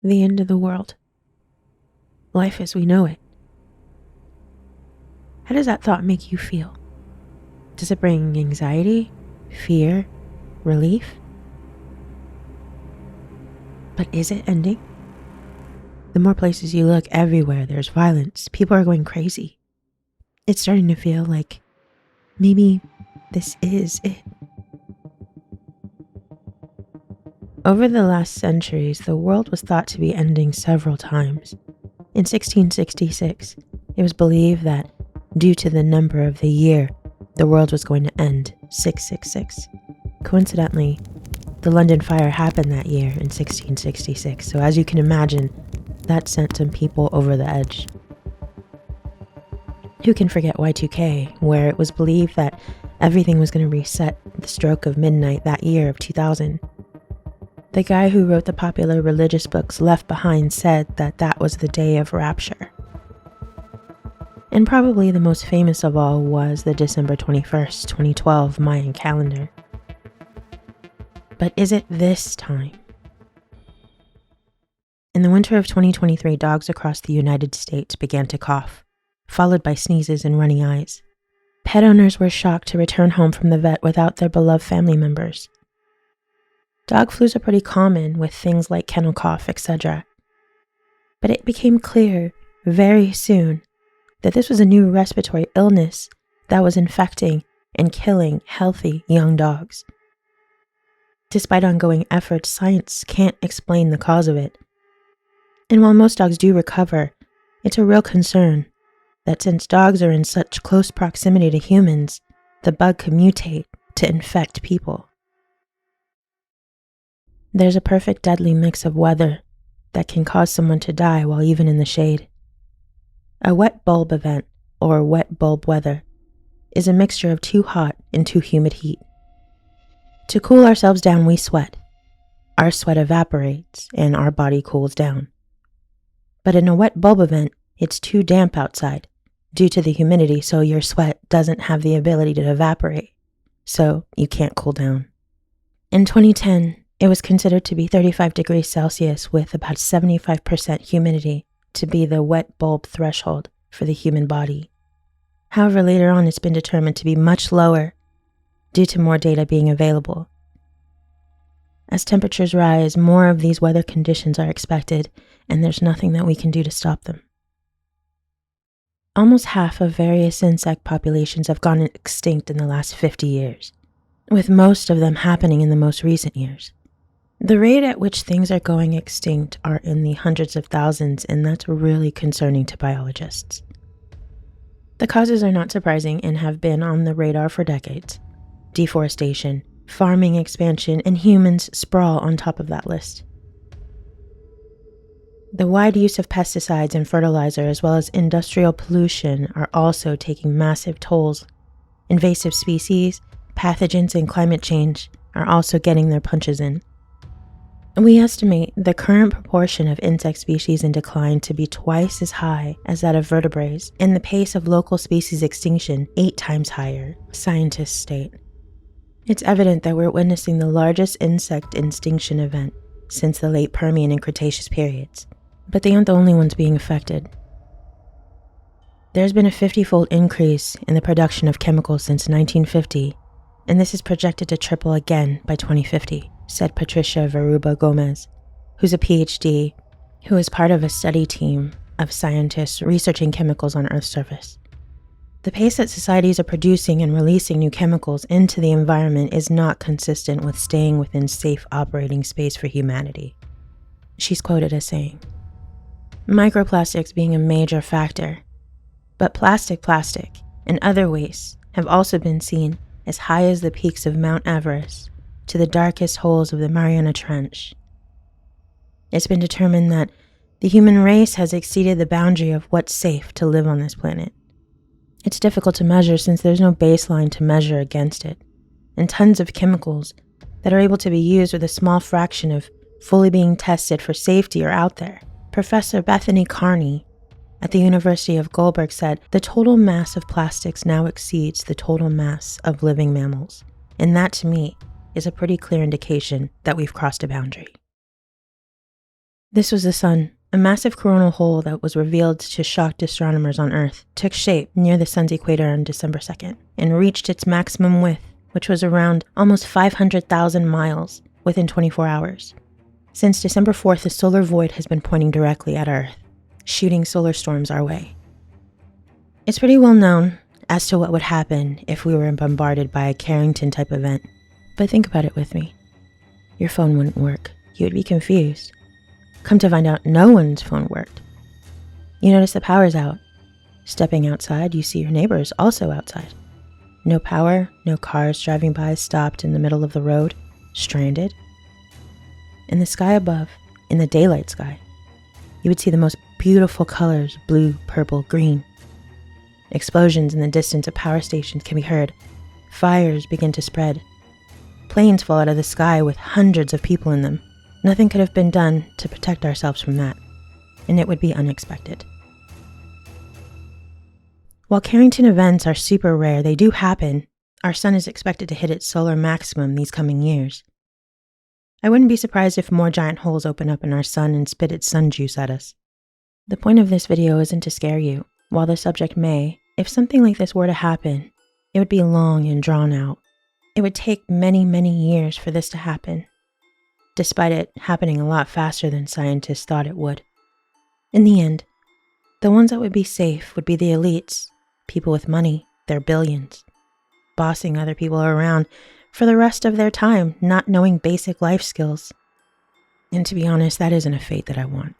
the end of the world. Life as we know it. How does that thought make you feel? Does it bring anxiety, fear, relief? But is it ending? The more places you look, everywhere there's violence. People are going crazy. It's starting to feel like maybe this is it. Over the last centuries, the world was thought to be ending several times. In 1666, it was believed that due to the number of the year, the world was going to end 666. Coincidentally, the London Fire happened that year in 1666, so as you can imagine, that sent some people over the edge. Who can forget Y2K, where it was believed that everything was going to reset at the stroke of midnight that year of 2000. The guy who wrote the popular religious books Left Behind said that that was the day of rapture. And probably the most famous of all was the December 21st, 2012 Mayan calendar. But is it this time? In the winter of 2023, dogs across the United States began to cough, followed by sneezes and runny eyes. Pet owners were shocked to return home from the vet without their beloved family members. Dog flus are pretty common with things like kennel cough, etc. But it became clear very soon that this was a new respiratory illness that was infecting and killing healthy young dogs. Despite ongoing efforts, science can't explain the cause of it. And while most dogs do recover, it's a real concern that since dogs are in such close proximity to humans, the bug can mutate to infect people. There's a perfect deadly mix of weather that can cause someone to die while even in the shade. A wet bulb event, or wet bulb weather, is a mixture of too hot and too humid heat. To cool ourselves down, we sweat. Our sweat evaporates and our body cools down. But in a wet bulb event, it's too damp outside due to the humidity, so your sweat doesn't have the ability to evaporate, so you can't cool down. In 2010, it was considered to be 35 degrees Celsius with about 75% humidity to be the wet bulb threshold for the human body. However, later on it's been determined to be much lower due to more data being available. As temperatures rise, more of these weather conditions are expected, and there's nothing that we can do to stop them. Almost half of various insect populations have gone extinct in the last 50 years, with most of them happening in the most recent years. The rate at which things are going extinct are in the hundreds of thousands, and that's really concerning to biologists. The causes are not surprising and have been on the radar for decades. Deforestation, farming expansion, and humans sprawl on top of that list. The wide use of pesticides and fertilizer as well as industrial pollution are also taking massive tolls. Invasive species, pathogens, and climate change are also getting their punches in. We estimate the current proportion of insect species in decline to be twice as high as that of vertebrates, and the pace of local species extinction 8 times higher, scientists state. It's evident that we're witnessing the largest insect extinction event since the late Permian and Cretaceous periods, but they aren't the only ones being affected. There's been a 50-fold increase in the production of chemicals since 1950, and this is projected to triple again by 2050. Said Patricia Veruba Gomez, who's a PhD, who is part of a study team of scientists researching chemicals on Earth's surface. The pace that societies are producing and releasing new chemicals into the environment is not consistent with staying within safe operating space for humanity. She's quoted as saying, "Microplastics being a major factor, but plastic, and other wastes have also been seen as high as the peaks of Mount Everest to the darkest holes of the Mariana Trench. It's been determined that the human race has exceeded the boundary of what's safe to live on this planet. It's difficult to measure since there's no baseline to measure against it, and tons of chemicals that are able to be used with a small fraction of fully being tested for safety are out there." Professor Bethany Carney at the University of Goldberg said, "The total mass of plastics now exceeds the total mass of living mammals, and that to me is a pretty clear indication that we've crossed a boundary." This was the sun. A massive coronal hole that was revealed to shocked astronomers on Earth took shape near the sun's equator on December 2nd and reached its maximum width, which was around almost 500,000 miles within 24 hours. Since December 4th, the solar void has been pointing directly at Earth, shooting solar storms our way. It's pretty well known as to what would happen if we were bombarded by a Carrington-type event, but think about it with me. Your phone wouldn't work. You would be confused. Come to find out, no one's phone worked. You notice the power's out. Stepping outside, you see your neighbors also outside. No power, no cars driving by stopped in the middle of the road, stranded. In the sky above, in the daylight sky, you would see the most beautiful colors, blue, purple, green. Explosions in the distance of power stations can be heard. Fires begin to spread. Planes fall out of the sky with hundreds of people in them. Nothing could have been done to protect ourselves from that, and it would be unexpected. While Carrington events are super rare, they do happen. Our sun is expected to hit its solar maximum these coming years. I wouldn't be surprised if more giant holes open up in our sun and spit its sun juice at us. The point of this video isn't to scare you. While the subject may, if something like this were to happen, it would be long and drawn out. It would take many, many years for this to happen, despite it happening a lot faster than scientists thought it would. In the end, the ones that would be safe would be the elites, people with money, their billions, bossing other people around for the rest of their time, not knowing basic life skills. And to be honest, that isn't a fate that I want.